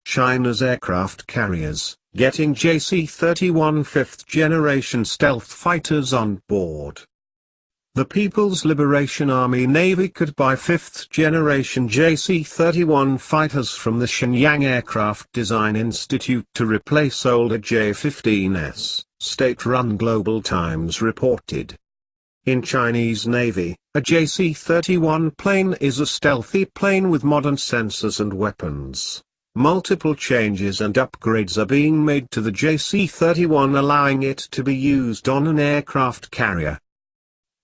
China's aircraft carriers, getting JC-31 fifth-generation stealth fighters on board. The People's Liberation Army Navy could buy fifth-generation JC-31 fighters from the Shenyang Aircraft Design Institute to replace older J-15s, state-run Global Times reported. In Chinese Navy, a JC-31 plane is a stealthy plane with modern sensors and weapons. Multiple changes and upgrades are being made to the JC-31, allowing it to be used on an aircraft carrier.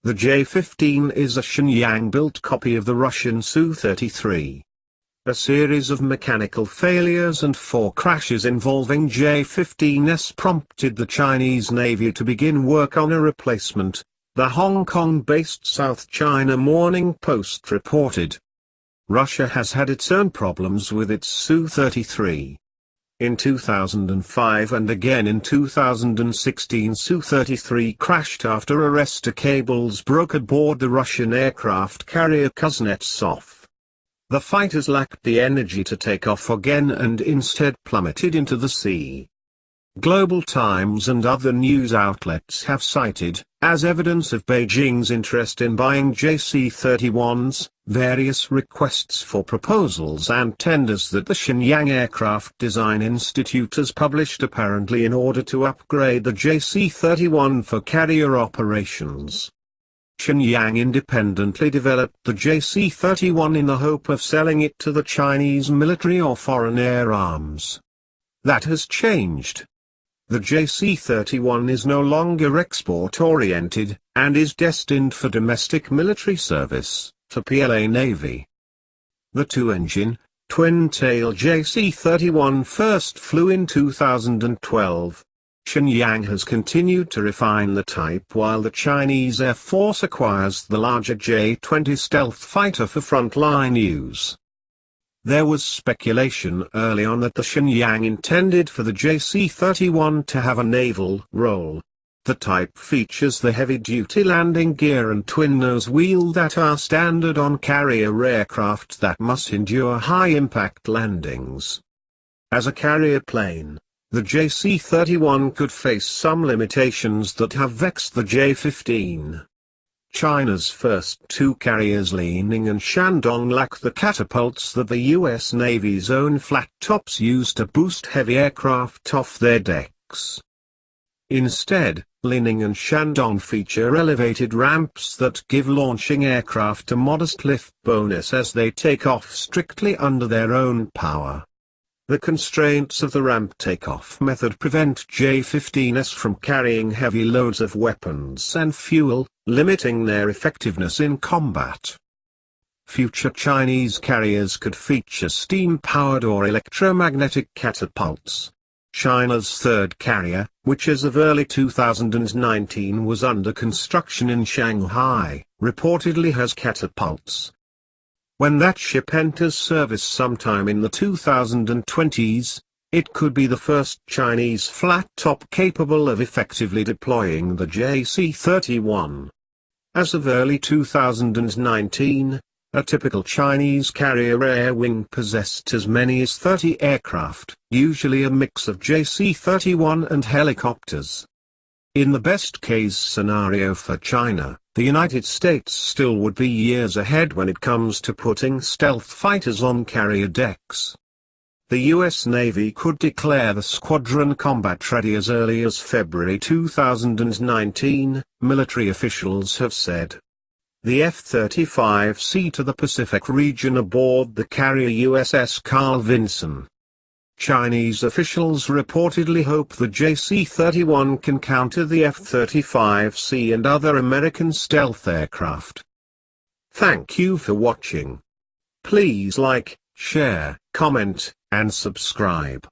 The J-15 is a Shenyang-built copy of the Russian Su-33. A series of mechanical failures and 4 crashes involving J-15s prompted the Chinese Navy to begin work on a replacement, the Hong Kong-based South China Morning Post reported. Russia has had its own problems with its Su-33. In 2005 and again in 2016, Su-33 crashed after arrestor cables broke aboard the Russian aircraft carrier Kuznetsov. The fighters lacked the energy to take off again and instead plummeted into the sea. Global Times and other news outlets have cited, as evidence of Beijing's interest in buying JC-31s, various requests for proposals and tenders that the Shenyang Aircraft Design Institute has published apparently in order to upgrade the JC-31 for carrier operations. Shenyang independently developed the JC-31 in the hope of selling it to the Chinese military or foreign air arms. That has changed. The JC-31 is no longer export-oriented, and is destined for domestic military service, for PLA Navy. The two-engine, twin-tail JC-31 first flew in 2012. Shenyang has continued to refine the type while the Chinese Air Force acquires the larger J-20 stealth fighter for frontline use. There was speculation early on that the Shenyang intended for the JC-31 to have a naval role. The type features the heavy-duty landing gear and twin-nose wheel that are standard on carrier aircraft that must endure high-impact landings. As a carrier plane, the JC-31 could face some limitations that have vexed the J-15. China's first 2 carriers, Lining and Shandong, lack the catapults that the U.S. Navy's own flat tops use to boost heavy aircraft off their decks. Instead, Lining and Shandong feature elevated ramps that give launching aircraft a modest lift bonus as they take off strictly under their own power. The constraints of the ramp takeoff method prevent J-15s from carrying heavy loads of weapons and fuel, limiting their effectiveness in combat. Future Chinese carriers could feature steam-powered or electromagnetic catapults. China's third carrier, which as of early 2019 was under construction in Shanghai, reportedly has catapults. When that ship enters service sometime in the 2020s, it could be the first Chinese flat top capable of effectively deploying the JC-31. As of early 2019, a typical Chinese carrier air wing possessed as many as 30 aircraft, usually a mix of JC-31 and helicopters. In the best-case scenario for China, the United States still would be years ahead when it comes to putting stealth fighters on carrier decks. The U.S. Navy could declare the squadron combat-ready as early as February 2019, military officials have said. The F-35C to the Pacific region aboard the carrier USS Carl Vinson. Chinese officials reportedly hope the JC-31 can counter the F-35C and other American stealth aircraft. Thank you for watching. Please like, share, comment, and subscribe.